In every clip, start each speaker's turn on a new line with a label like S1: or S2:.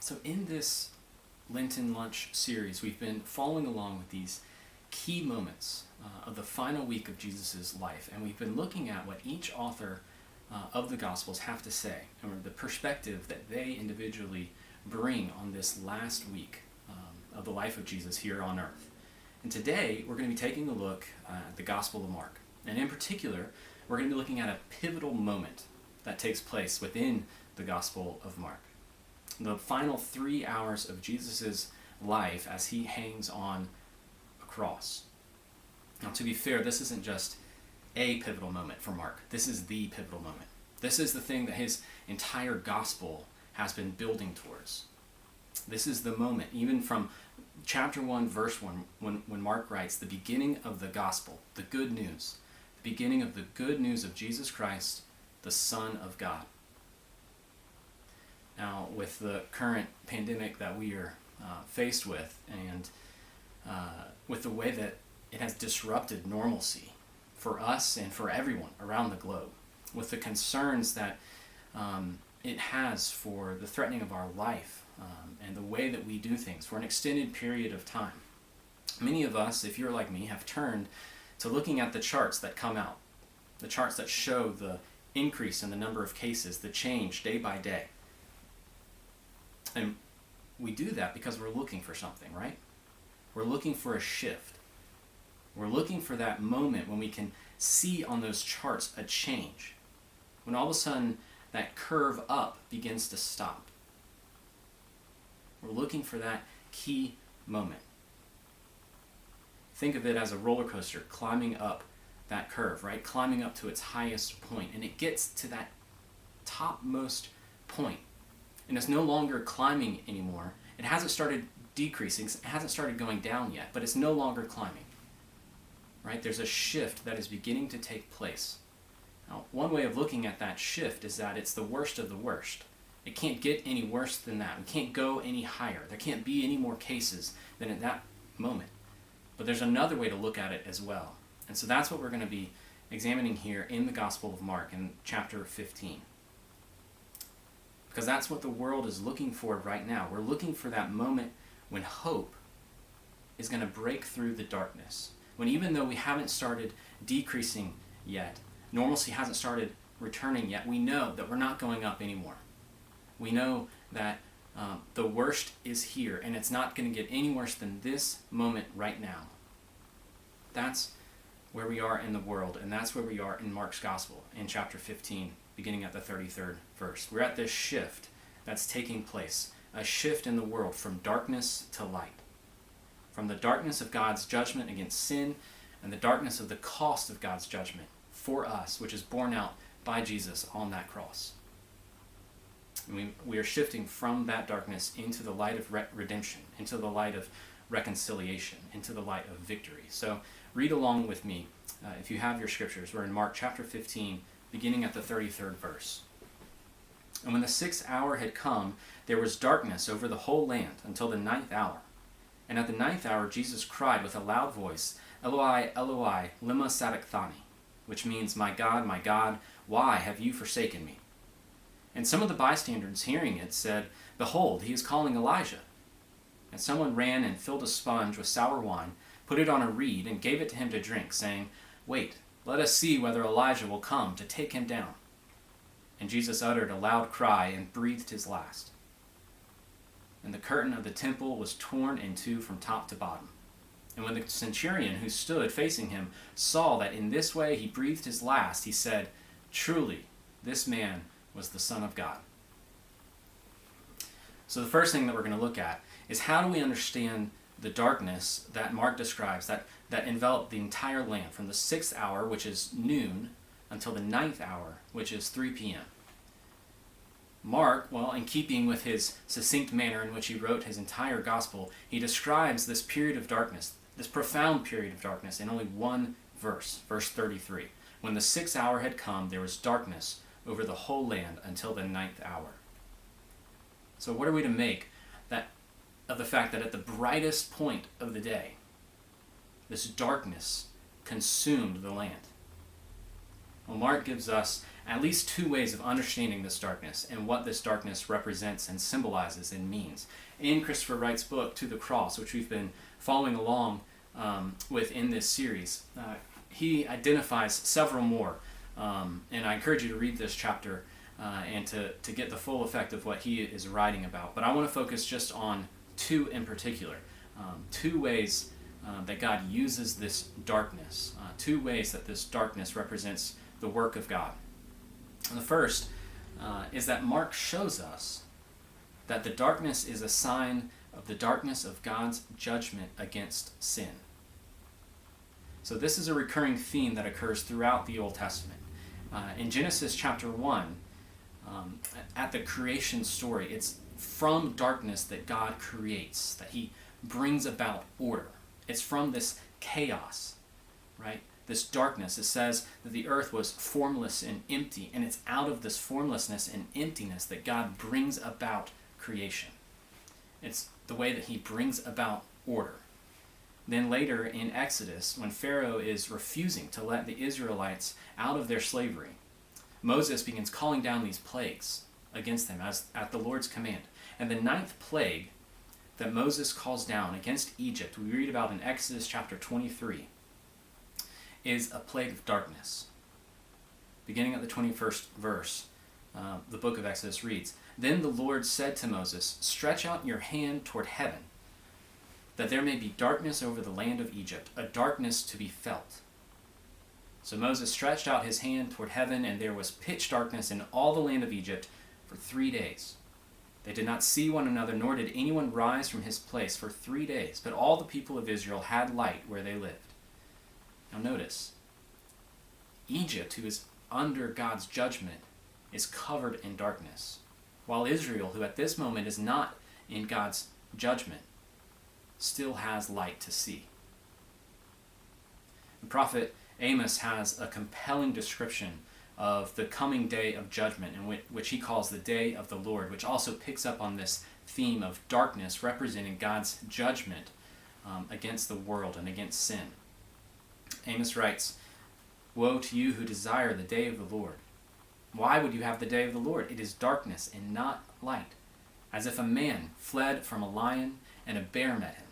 S1: So in this Lenten Lunch series, we've been following along with these key moments of the final week of Jesus' life, and we've been looking at what each author of the Gospels have to say, and the perspective that they individually bring on this last week of the life of Jesus here on earth. And today, we're going to be taking a look at the Gospel of Mark. And in particular, we're going to be looking at a pivotal moment that takes place within the Gospel of Mark. The final 3 hours of Jesus' life as he hangs on a cross. Now, to be fair, this isn't just a pivotal moment for Mark. This is the pivotal moment. This is the thing that his entire gospel has been building towards. This is the moment, even from chapter 1, verse 1, when Mark writes, the beginning of the gospel, the good news, the beginning of the good news of Jesus Christ, the Son of God. Now, with the current pandemic that we are faced with, and with the way that it has disrupted normalcy for us and for everyone around the globe, with the concerns that it has for the threatening of our life and the way that we do things for an extended period of time. Many of us, if you're like me, have turned to looking at the charts that come out, the charts that show the increase in the number of cases, the change day by day. And we do that because we're looking for something, right? We're looking for a shift. We're looking for that moment when we can see on those charts a change. When all of a sudden that curve up begins to stop. We're looking for that key moment. Think of it as a roller coaster climbing up that curve, right? Climbing up to its highest point. And it gets to that topmost point. And it's no longer climbing anymore. It hasn't started decreasing. It hasn't started going down yet, but it's no longer climbing. Right? There's a shift that is beginning to take place. Now, one way of looking at that shift is that it's the worst of the worst. It can't get any worse than that. We can't go any higher. There can't be any more cases than at that moment. But there's another way to look at it as well. And so that's what we're going to be examining here in the Gospel of Mark in chapter 15. Because that's what the world is looking for right now. We're looking for that moment when hope is going to break through the darkness. When even though we haven't started decreasing yet, normalcy hasn't started returning yet, we know that we're not going up anymore. We know that the worst is here, and it's not going to get any worse than this moment right now. That's where we are in the world, and that's where we are in Mark's Gospel in chapter 15, beginning at the 33rd verse. We're at this shift that's taking place, a shift in the world from darkness to light. From the darkness of God's judgment against sin and the darkness of the cost of God's judgment for us, which is borne out by Jesus on that cross. And we are shifting from that darkness into the light of redemption, into the light of reconciliation, into the light of victory. So read along with me if you have your scriptures. We're in Mark chapter 15, beginning at the 33rd verse. And when the 6th hour had come, there was darkness over the whole land until the 9th hour. And at the 9th hour, Jesus cried with a loud voice, Eloi, Eloi, lema sabachthani, which means, my God, why have you forsaken me? And some of the bystanders hearing it said, Behold, he is calling Elijah. And someone ran and filled a sponge with sour wine, put it on a reed, and gave it to him to drink, saying, Wait, let us see whether Elijah will come to take him down. And Jesus uttered a loud cry and breathed his last. And the curtain of the temple was torn in two from top to bottom. And when the centurion who stood facing him saw that in this way he breathed his last, he said, Truly, this man was the Son of God. So the first thing that we're going to look at is how do we understand the darkness that Mark describes, that enveloped the entire land from the 6th hour, which is noon, until the 9th hour, which is 3 p.m. Mark, well, in keeping with his succinct manner in which he wrote his entire gospel, he describes this period of darkness, this profound period of darkness, in only one verse, verse 33. When the 6th hour had come, there was darkness over the whole land until the 9th hour. So what are we to make of the fact that at the brightest point of the day, this darkness consumed the land? Well, Mark gives us at least two ways of understanding this darkness and what this darkness represents and symbolizes and means. In Christopher Wright's book, To the Cross, which we've been following along with in this series, he identifies several more. And I encourage you to read this chapter and to get the full effect of what he is writing about. But I want to focus just on two in particular. Two ways that God uses this darkness. Two ways that this darkness represents the work of God. And the first is that Mark shows us that the darkness is a sign of the darkness of God's judgment against sin. So this is a recurring theme that occurs throughout the Old Testament. In Genesis chapter 1, at the creation story, it's from darkness that God creates, that he brings about order. It's from this chaos, right? This darkness. It says that the earth was formless and empty, and it's out of this formlessness and emptiness that God brings about creation. It's the way that he brings about order. Then later in Exodus, when Pharaoh is refusing to let the Israelites out of their slavery, Moses begins calling down these plagues against them as at the Lord's command. And the 9th plague that Moses calls down against Egypt, we read about in Exodus chapter 23, is a plague of darkness. Beginning at the 21st verse, the book of Exodus reads, "Then the Lord said to Moses, 'Stretch out your hand toward heaven, that there may be darkness over the land of Egypt, a darkness to be felt.' So Moses stretched out his hand toward heaven, and there was pitch darkness in all the land of Egypt for 3 days. They did not see one another, nor did anyone rise from his place for 3 days, but all the people of Israel had light where they lived." Now notice, Egypt, who is under God's judgment, is covered in darkness, while Israel, who at this moment is not in God's judgment, still has light to see. The prophet Amos has a compelling description of the coming day of judgment, in which he calls the day of the Lord, which also picks up on this theme of darkness representing God's judgment against the world and against sin. Amos writes, "Woe to you who desire the day of the Lord. Why would you have the day of the Lord? It is darkness and not light, as if a man fled from a lion and a bear met him,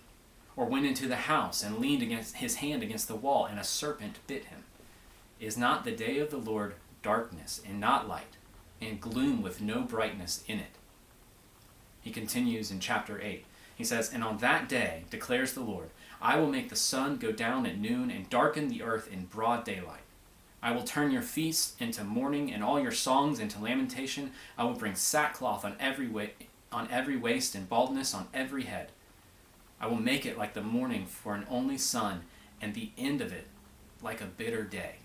S1: or went into the house and leaned against his hand against the wall, and a serpent bit him. Is not the day of the Lord darkness and not light, and gloom with no brightness in it?" He continues in chapter 8. He says, "And on that day, declares the Lord, I will make the sun go down at noon and darken the earth in broad daylight. I will turn your feasts into mourning and all your songs into lamentation. I will bring sackcloth on every waist and baldness on every head. I will make it like the morning for an only son, and the end of it like a bitter day."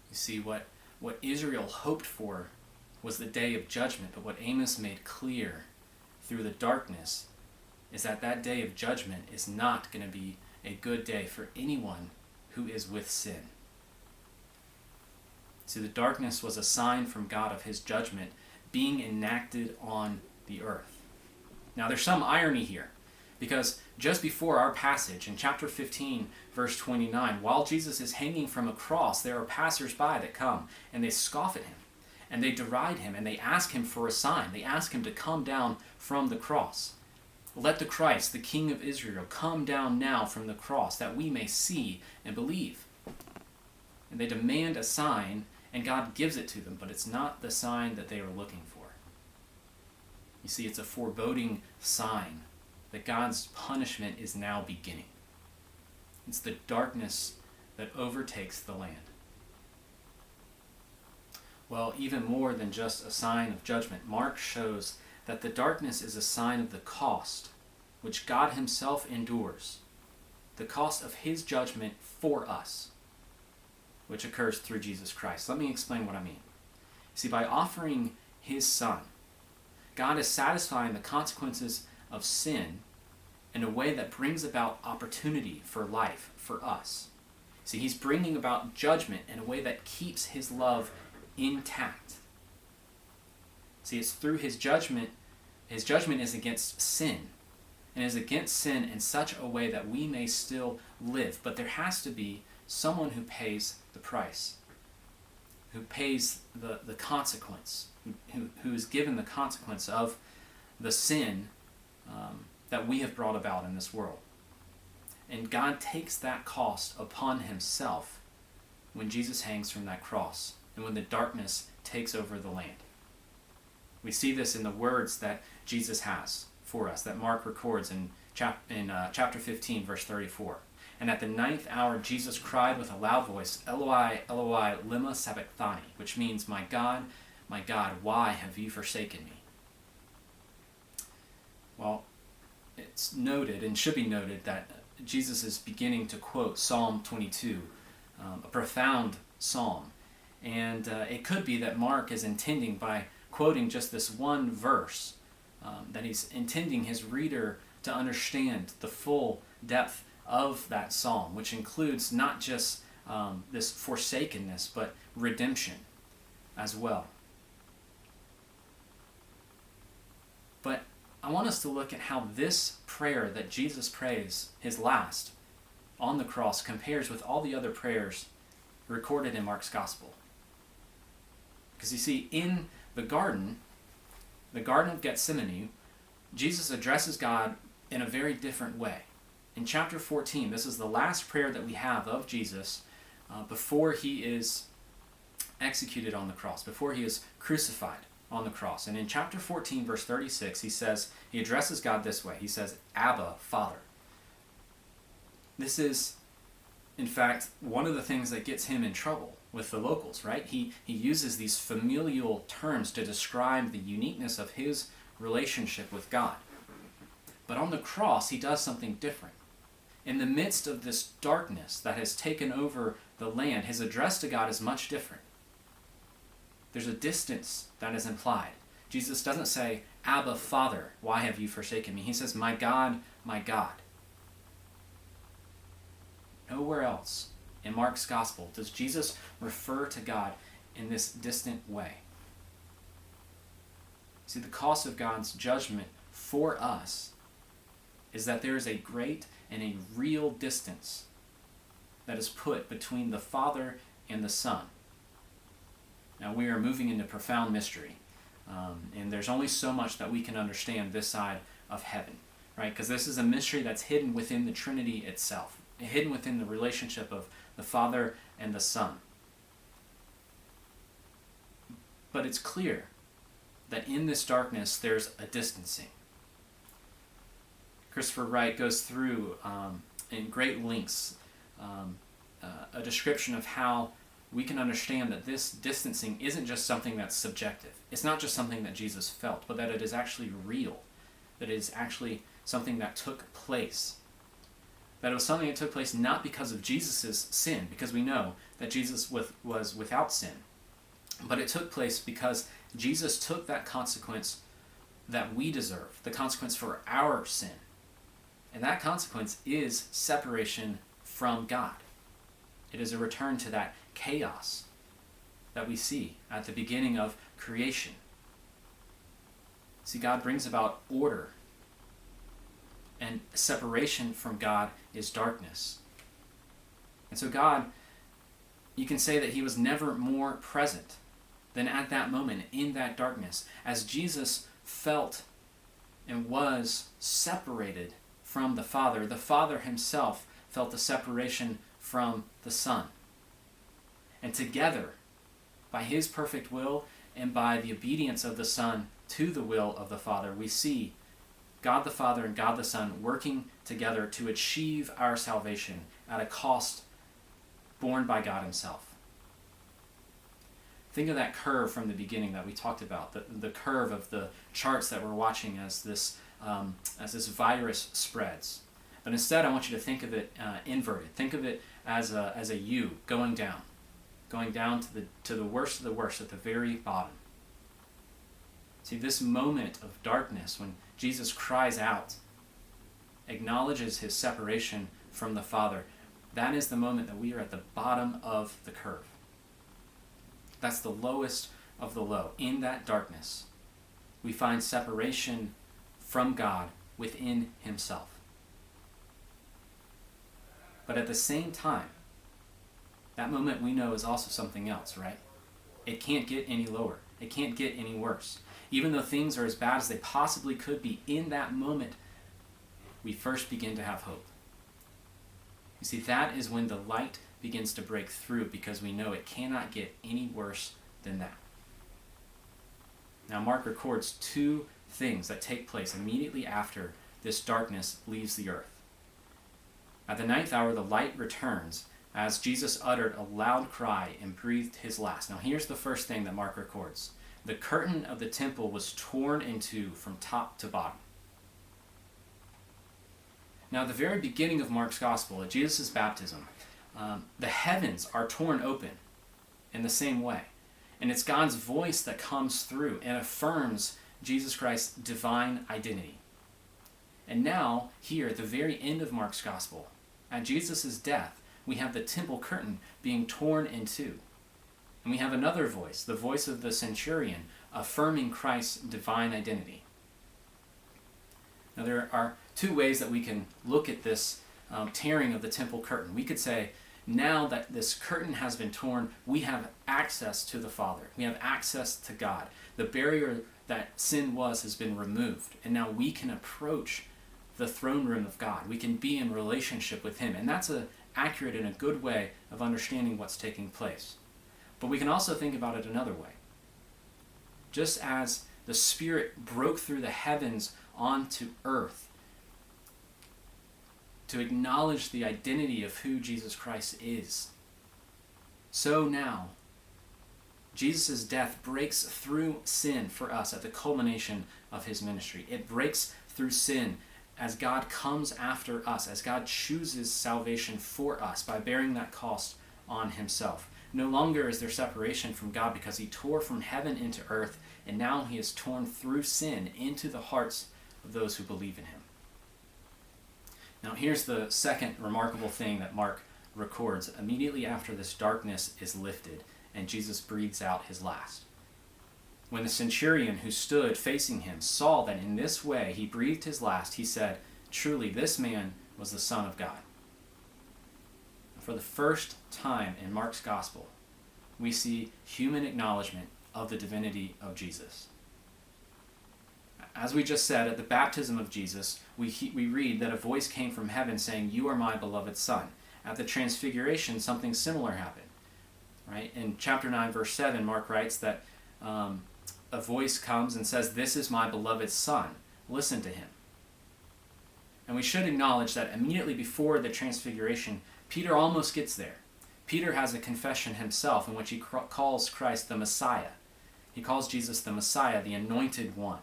S1: You see, what Israel hoped for was the day of judgment, but what Amos made clear through the darkness is that that day of judgment is not going to be a good day for anyone who is with sin. See, the darkness was a sign from God of his judgment being enacted on the earth. Now, there's some irony here, because just before our passage in chapter 15, verse 29, while Jesus is hanging from a cross, there are passers-by that come and they scoff at him and they deride him and they ask him for a sign. They ask him to come down from the cross. "Let the Christ, the King of Israel, come down now from the cross, that we may see and believe." And they demand a sign, and God gives it to them, but it's not the sign that they are looking for. You see, it's a foreboding sign that God's punishment is now beginning. It's the darkness that overtakes the land. Well, even more than just a sign of judgment, Mark shows that the darkness is a sign of the cost which God himself endures, the cost of his judgment for us, which occurs through Jesus Christ. Let me explain what I mean. See, by offering his Son, God is satisfying the consequences of sin in a way that brings about opportunity for life for us. See, he's bringing about judgment in a way that keeps his love intact. See, it's through his judgment. His judgment is against sin, and is against sin in such a way that we may still live. But there has to be someone who pays the price, who pays the consequence, who is given the consequence of the sin that we have brought about in this world. And God takes that cost upon himself when Jesus hangs from that cross and when the darkness takes over the land. We see this in the words that Jesus has for us, that Mark records in chapter 15, verse 34. And at the 9th hour, Jesus cried with a loud voice, Eloi, Eloi, lema sabachthani, which means, my God, why have you forsaken me? Well, it's noted, and should be noted, that Jesus is beginning to quote Psalm 22, a profound psalm. And it could be that Mark is intending, by quoting just this one verse, that he's intending his reader to understand the full depth of that psalm, which includes not just this forsakenness, but redemption as well. But I want us to look at how this prayer that Jesus prays, his last, on the cross, compares with all the other prayers recorded in Mark's Gospel. Because you see, in the Garden of Gethsemane, Jesus addresses God in a very different way. In chapter 14, this is the last prayer that we have of Jesus before he is executed on the cross, before he is crucified on the cross. And in chapter 14, verse 36, he addresses God this way. He says, Abba, Father. This is, in fact, one of the things that gets him in trouble with the locals, right? He uses these familial terms to describe the uniqueness of his relationship with God. But on the cross, he does something different. In the midst of this darkness that has taken over the land, his address to God is much different. There's a distance that is implied. Jesus doesn't say, Abba, Father, why have you forsaken me? He says, my God, my God. Nowhere else in Mark's Gospel does Jesus refer to God in this distant way. See, the cost of God's judgment for us is that there is a great and a real distance that is put between the Father and the Son. Now, we are moving into profound mystery, and there's only so much that we can understand this side of heaven, right? Because this is a mystery that's hidden within the Trinity itself, hidden within the relationship of the Father and the Son. But it's clear that in this darkness there's a distancing. Christopher Wright goes through in great lengths a description of how we can understand that this distancing isn't just something that's subjective. It's not just something that Jesus felt, but that it is actually real, that it is actually something that took place. That it was something that took place not because of Jesus' sin, because we know that Jesus was without sin, but it took place because Jesus took that consequence that we deserve, the consequence for our sin. And that consequence is separation from God. It is a return to that chaos that we see at the beginning of creation. See, God brings about order, and separation from God is darkness. And so God, you can say that he was never more present than at that moment in that darkness, as Jesus felt and was separated from the Father himself felt the separation from the Son. And together, by his perfect will and by the obedience of the Son to the will of the Father, we see God the Father and God the Son working together to achieve our salvation at a cost borne by God himself. Think of that curve from the beginning that we talked about, the curve of the charts that we're watching as this virus spreads. But instead, I want you to think of it inverted. Think of it as a U going down to the worst of the worst at the very bottom. See, this moment of darkness when Jesus cries out, acknowledges his separation from the Father, that is the moment that we are at the bottom of the curve. That's the lowest of the low. In that darkness, we find separation from God within himself. But at the same time, that moment we know is also something else, right? It can't get any lower. It can't get any worse. Even though things are as bad as they possibly could be in that moment, we first begin to have hope. You see, that is when the light begins to break through, because we know it cannot get any worse than that. Now, Mark records two things that take place immediately after this darkness leaves the earth. At the 9th hour, the light returns as Jesus uttered a loud cry and breathed his last. Now, here's the first thing that Mark records. The curtain of the temple was torn in two from top to bottom. Now, at the very beginning of Mark's gospel, at Jesus' baptism, the heavens are torn open in the same way. And it's God's voice that comes through and affirms Jesus Christ's divine identity. And now, here at the very end of Mark's gospel, at Jesus' death, we have the temple curtain being torn in two. And we have another voice, the voice of the centurion, affirming Christ's divine identity. Now, there are two ways that we can look at this tearing of the temple curtain. We could say, now that this curtain has been torn, we have access to the Father. We have access to God. The barrier that sin was has been removed, and now we can approach the throne room of God. We can be in relationship with him, and that's an accurate and a good way of understanding what's taking place. But we can also think about it another way. Just as the Spirit broke through the heavens onto earth to acknowledge the identity of who Jesus Christ is, so now Jesus' death breaks through sin for us at the culmination of his ministry. It breaks through sin as God comes after us, as God chooses salvation for us by bearing that cost on himself. No longer is there separation from God, because he tore from heaven into earth, and now he has torn through sin into the hearts of those who believe in him. Now, here's the second remarkable thing that Mark records immediately after this darkness is lifted and Jesus breathes out his last. When the centurion who stood facing him saw that in this way he breathed his last, he said, "Truly, this man was the Son of God." For the first time in Mark's gospel, we see human acknowledgement of the divinity of Jesus. As we just said, at the baptism of Jesus, we read that a voice came from heaven saying, "You are my beloved Son." At the transfiguration, something similar happened. Right? In chapter 9, verse 7, Mark writes that a voice comes and says, "This is my beloved Son. Listen to him." And we should acknowledge that immediately before the transfiguration, Peter almost gets there. Peter has a confession himself in which he calls Christ the Messiah. He calls Jesus the Messiah, the anointed one.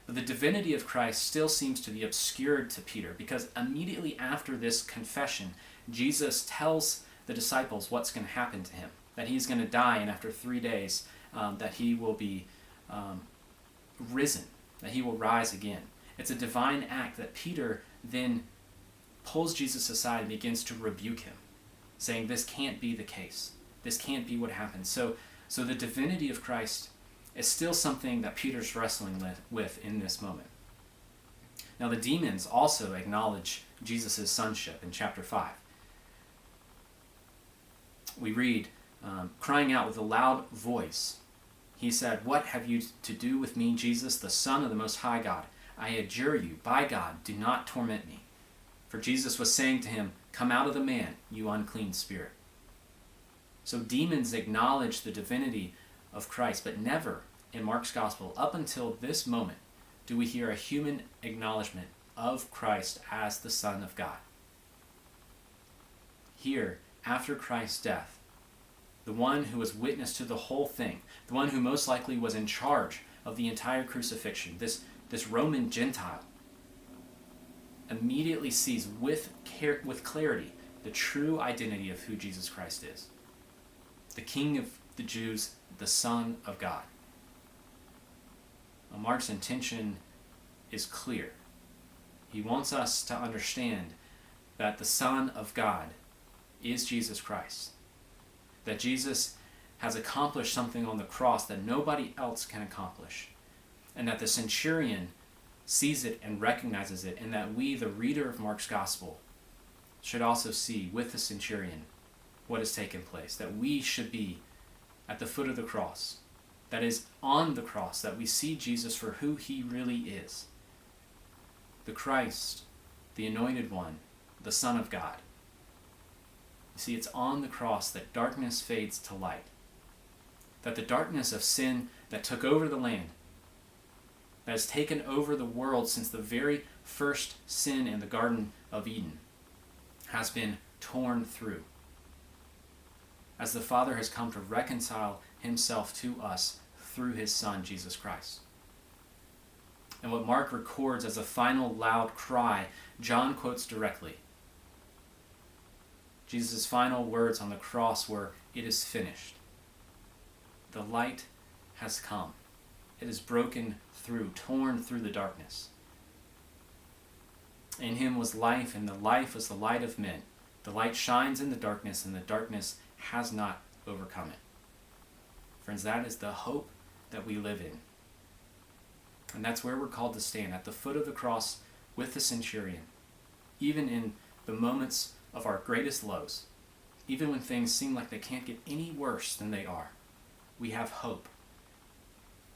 S1: But the divinity of Christ still seems to be obscured to Peter, because immediately after this confession, Jesus tells the disciples what's going to happen to him, that he's going to die, and after 3 days that he will be risen, that he will rise again. It's a divine act that Peter then pulls Jesus aside and begins to rebuke him, saying this can't be the case. This can't be what happened. So the divinity of Christ is still something that Peter's wrestling with in this moment. Now, the demons also acknowledge Jesus' sonship in chapter 5. We read, crying out with a loud voice, he said, "What have you to do with me, Jesus, the Son of the Most High God? I adjure you, by God, do not torment me." For Jesus was saying to him, "Come out of the man, you unclean spirit." So demons acknowledge the divinity of Christ, but never in Mark's gospel, up until this moment, do we hear a human acknowledgement of Christ as the Son of God. Here, after Christ's death, the one who was witness to the whole thing, the one who most likely was in charge of the entire crucifixion, this Roman Gentile, immediately sees with clarity the true identity of who Jesus Christ is. The King of the Jews, the Son of God. Now, Mark's intention is clear. He wants us to understand that the Son of God is Jesus Christ. That Jesus has accomplished something on the cross that nobody else can accomplish. And that the centurion sees it and recognizes it, and that we, the reader of Mark's gospel, should also see with the centurion what has taken place, that we should be at the foot of the cross, that is on the cross, that we see Jesus for who he really is, the Christ, the Anointed One, the Son of God. You see, it's on the cross that darkness fades to light, that the darkness of sin that took over the land, that has taken over the world since the very first sin in the Garden of Eden, has been torn through, as the Father has come to reconcile himself to us through his Son, Jesus Christ. And what Mark records as a final loud cry, John quotes directly. Jesus' final words on the cross were, "It is finished." The light has come. It is broken through, torn through the darkness. In him was life, and the life was the light of men. The light shines in the darkness, and the darkness has not overcome it. Friends, that is the hope that we live in. And that's where we're called to stand, at the foot of the cross with the centurion, even in the moments of our greatest lows, even when things seem like they can't get any worse than they are. We have hope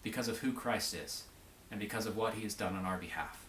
S1: because of who Christ is and because of what he has done on our behalf.